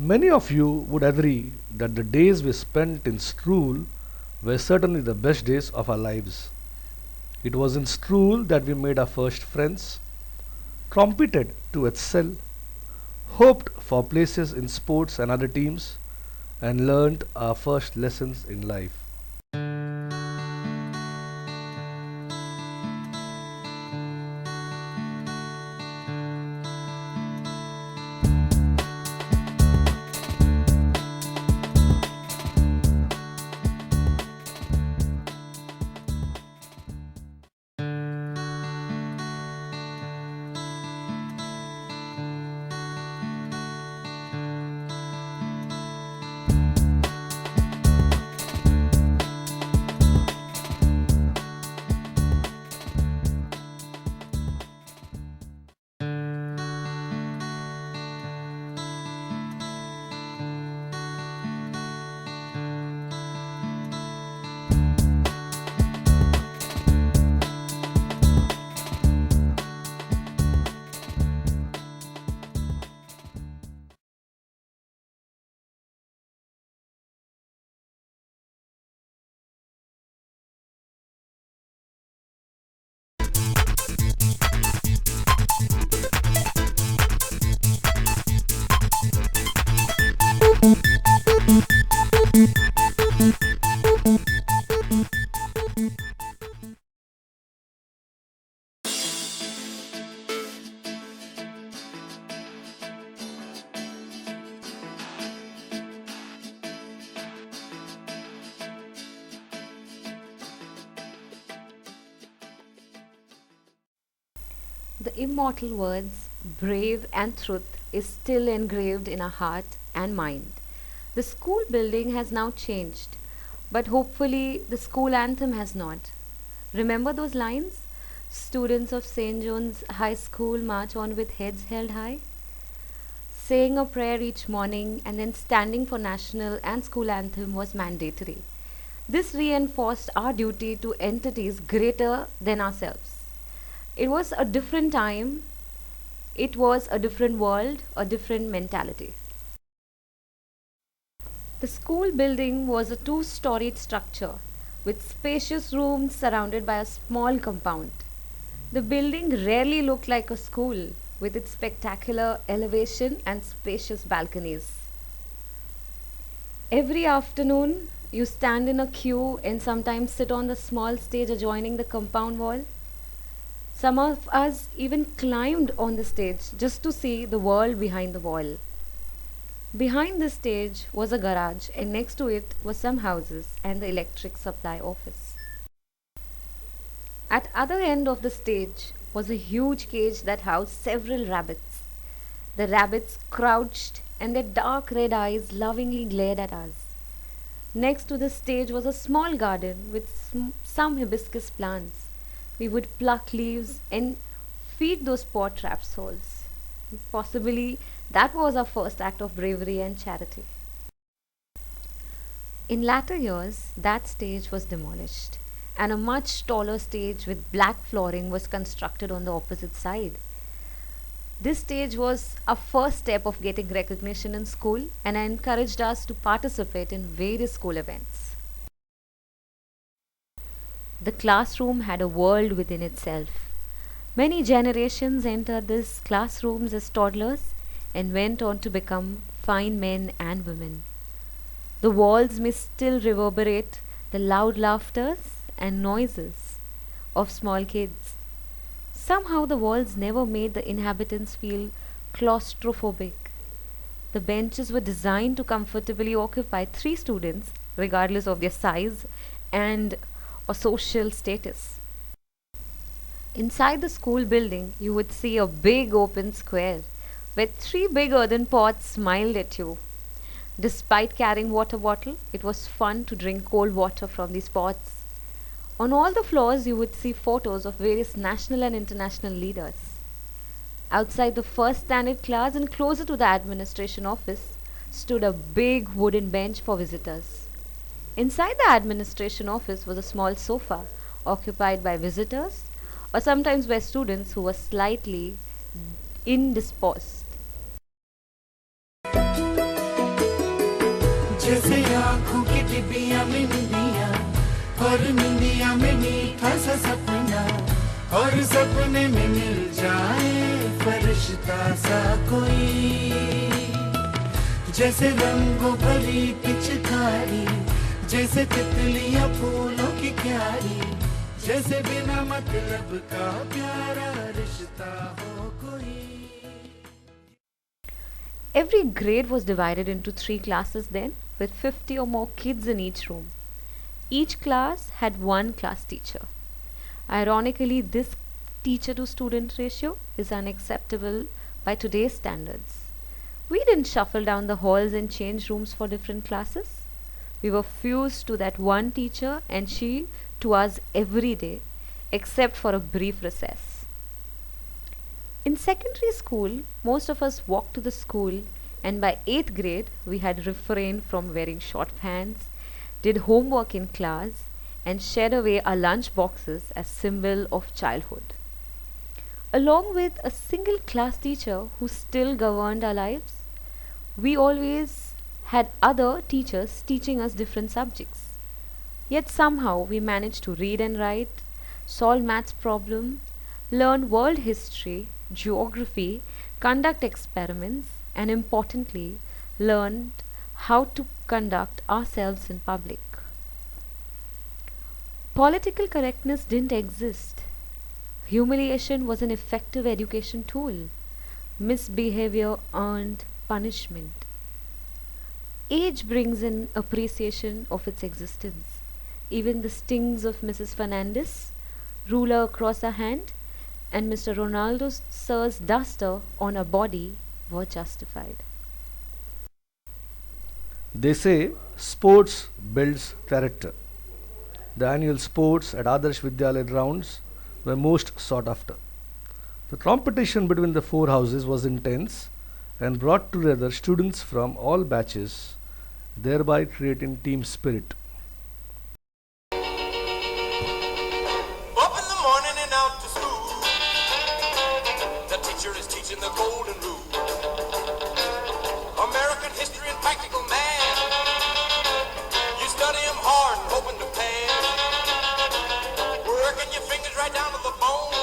Many of you would agree that the days we spent in school were certainly the best days of our lives. It was in school that we made our first friends, competed to excel, hoped for places in sports and other teams, and learned our first lessons in life. The immortal words, brave and truth, is still engraved in our heart and mind. The school building has now changed, but hopefully the school anthem has not. Remember those lines? Students of St. John's High School march on with heads held high, saying a prayer each morning and then standing for national and school anthem was mandatory. This reinforced our duty to entities greater than ourselves. It was a different time, it was a different world, a different mentality. The school building was a two-storied structure with spacious rooms surrounded by a small compound. The building rarely looked like a school with its spectacular elevation and spacious balconies. Every afternoon, you stand in a queue and sometimes sit on the small stage adjoining the compound wall. Some of us even climbed on the stage just to see the world behind the wall. Behind the stage was a garage, and next to it was some houses and the electric supply office. At other end of the stage was a huge cage that housed several rabbits. The rabbits crouched and their dark red eyes lovingly glared at us. Next to the stage was a small garden with some hibiscus plants. We would pluck leaves and feed those poor trapped souls. Possibly that was our first act of bravery and charity. In latter years, that stage was demolished, and a much taller stage with black flooring was constructed on the opposite side. This stage was our first step of getting recognition in school and encouraged us to participate in various school events. The classroom had a world within itself. Many generations entered these classrooms as toddlers and went on to become fine men and women. The walls may still reverberate the loud laughters and noises of small kids. Somehow the walls never made the inhabitants feel claustrophobic. The benches were designed to comfortably occupy three students, regardless of their size and or social status. Inside the school building, you would see a big open square where three big earthen pots smiled at you. Despite carrying water bottle, it was fun to drink cold water from these pots. On all the floors, you would see photos of various national and international leaders. Outside the first standard class and closer to the administration office stood a big wooden bench for visitors. Inside the administration office was a small sofa occupied by visitors or sometimes by students who were slightly indisposed. जैसे आँखों की डिबिया में निंदिया और निंदिया में मीठा सा सपना और सपने में मिल जाए फरिश्ता सा कोई जैसे रंगों भरी पिचकारी जैसे तितलियां फूलों की क्यारी जैसे बिना मतलब का प्यारा रिश्ता हो कोई. Every grade was divided into 3 classes then, with 50 or more kids in each room. Each class had one class teacher. Ironically, this teacher to student ratio is unacceptable by today's standards. We didn't shuffle down the halls and change rooms for different classes. We were fused to that one teacher and she to us every day, except for a brief recess. In secondary school, most of us walked to the school, and by 8th grade, we had refrained from wearing short pants, did homework in class, and shared away our lunch boxes as symbol of childhood. Along with a single class teacher who still governed our lives, we always had other teachers teaching us different subjects. Yet somehow we managed to read and write, solve maths problem, learn world history, geography, conduct experiments, and importantly, learned how to conduct ourselves in public. Political correctness didn't exist. Humiliation was an effective education tool. Misbehavior earned punishment. Age brings in appreciation of its existence. Even the stings of Mrs. Fernandez, ruler across her hand, and Mr. Ronaldo Sir's duster on her body were justified. They say sports builds character. The annual sports at Adarsh Vidyalaya grounds were most sought after. The competition between the four houses was intense and brought together students from all batches, thereby creating team spirit. Up in the morning and out to school. The teacher is teaching the golden rule. American history and practical math. You study them hard and hoping to pass. Working your fingers right down to the bone.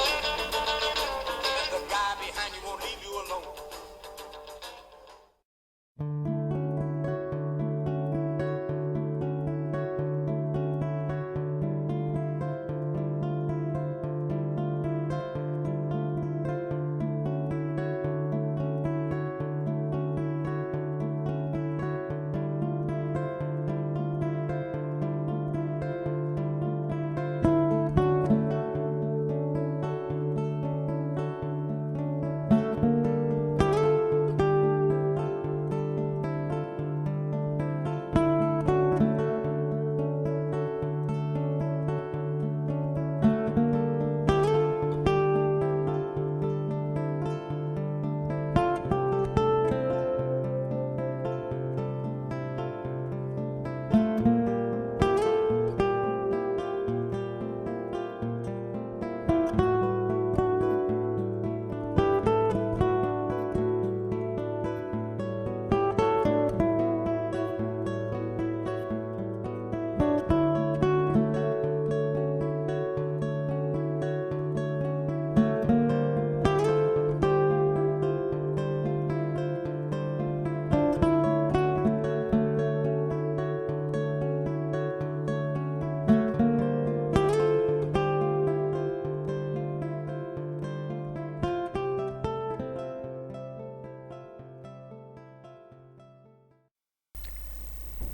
And the guy behind you won't leave you alone.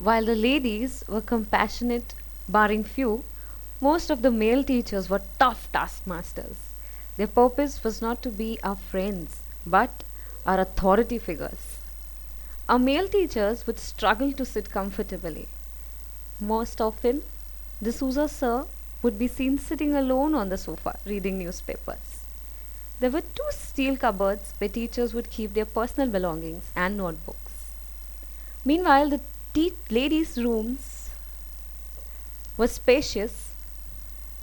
While the ladies were compassionate, barring few, most of the male teachers were tough taskmasters. Their purpose was not to be our friends, but our authority figures. Our male teachers would struggle to sit comfortably. Most often, the Sousa sir would be seen sitting alone on the sofa reading newspapers. There were two steel cupboards where teachers would keep their personal belongings and notebooks. Meanwhile, the ladies' rooms were spacious.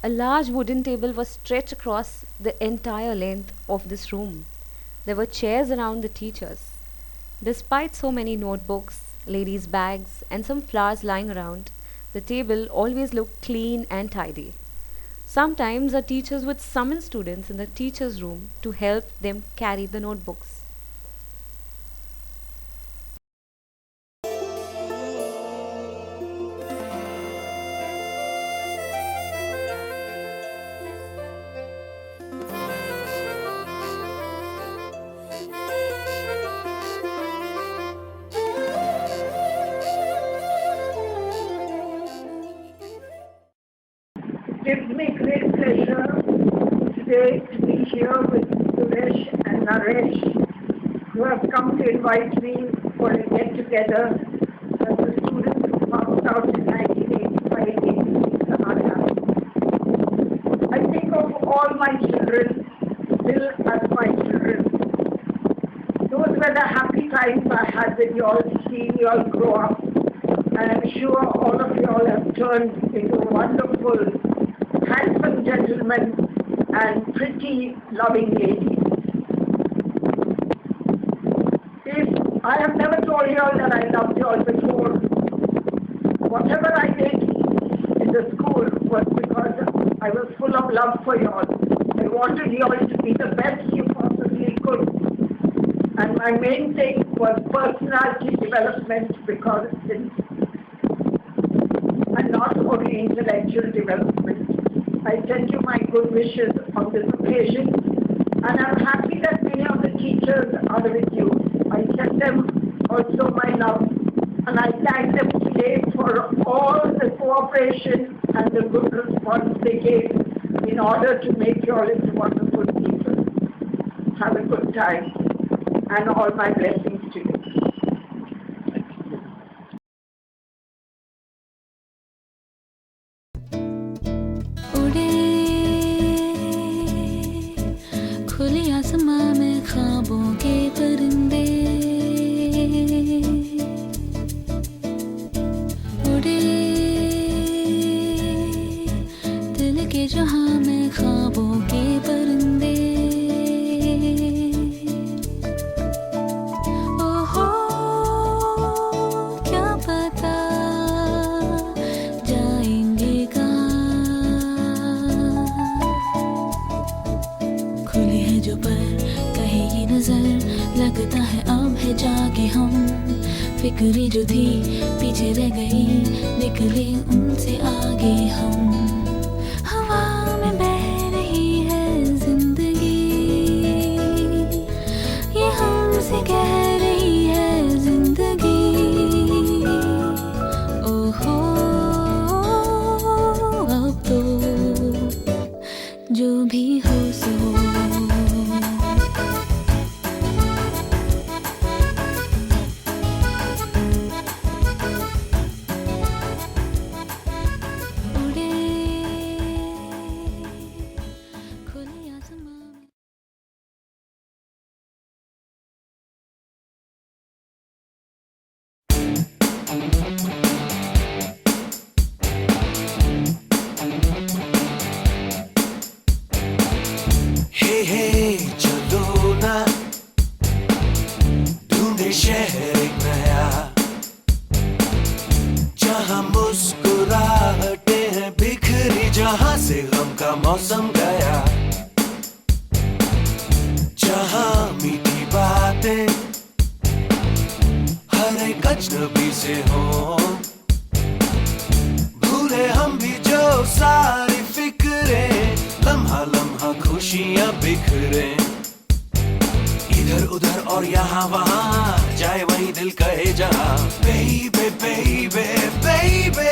A large wooden table was stretched across the entire length of this room. There were chairs around the teachers. Despite so many notebooks, ladies' bags, and some flowers lying around, the table always looked clean and tidy. Sometimes our teachers would summon students in the teachers' room to help them carry the notebooks. Gives me great pleasure today to be here with Suresh and Naresh, who have come to invite me for a get-together of the students who passed out in 1985 in Canada. I think of all my children still as my children. Those were the happy times I had with you all, seeing you all grow up. And I'm sure all of you all have turned into wonderful, handsome gentlemen and pretty, loving ladies. If I have never told you all that I loved you all before, whatever I did in the school was because I was full of love for you all. I wanted you all to be the best you possibly could. And my main thing was personality development because it's and not only intellectual development. I send you my good wishes on this occasion, and I'm happy that many of the teachers are with you. I send them also my love, and I thank them today for all the cooperation and the good response they gave in order to make you all into wonderful people. Have a good time, and all my blessings to you. खुले आसमां में ख्वाबों के परिंदे उड़े दिल के जहां में ख्वाबों के परिंदे ओहो क्या पता जाएंगे खुली है जो पर कहे ये नजर लगता है अब है जाके हम फिक्री जो थी पीछे रह गई निकले उनसे आगे हम हवा में बह रही है जिंदगी ये हमसे कह रही है जिंदगी ओहो अब तो जो भी हो सो शहर एक नया जहाँ मुस्कुराहटें हैं बिखरी जहाँ से गम का मौसम गया जहाँ मीठी बातें हर एक अजनबी से हो भूले हम भी जो सारी फिक्रें लम्हा लम्हा खुशियाँ बिखरे इधर उधर और यहाँ वहाँ जाए वही दिल कहे जहाँ baby baby baby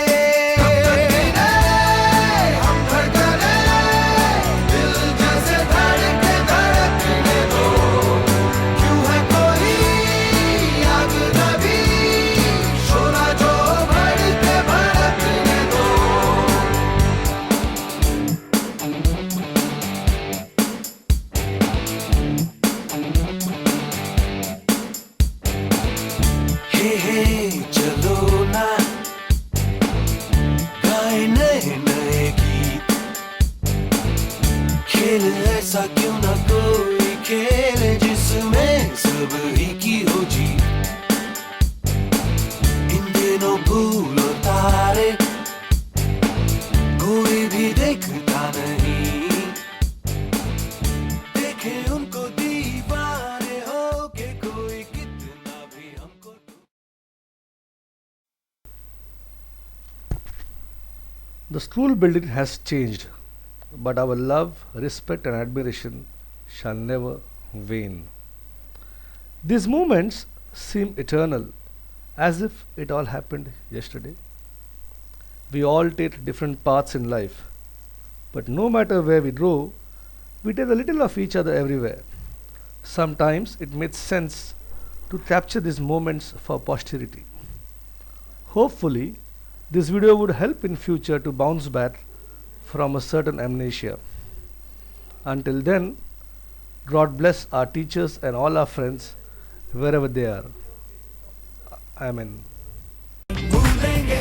हम धड़कने दिल जैसे धड़के धड़कने दो क्यों है कोई आग नबी शोला जो भड़के भड़कने दो चलो ना गाए नए नए गीत खेल ऐसा क्यों ना कोई खेल जिसमें सब ही की हो जीत भूलो तारे कोई भी देखता नहीं देखे उनको दीवाने हो के कोई कितना भी हमको The school building has changed, but our love, respect, and admiration shall never wane. These moments seem eternal, as if it all happened yesterday. We all take different paths in life, but no matter where we go, we take a little of each other everywhere. Sometimes it makes sense to capture these moments for posterity. Hopefully, this video would help in future to bounce back from a certain amnesia. Until then, God bless our teachers and all our friends wherever they are. Amen. भूलेंगे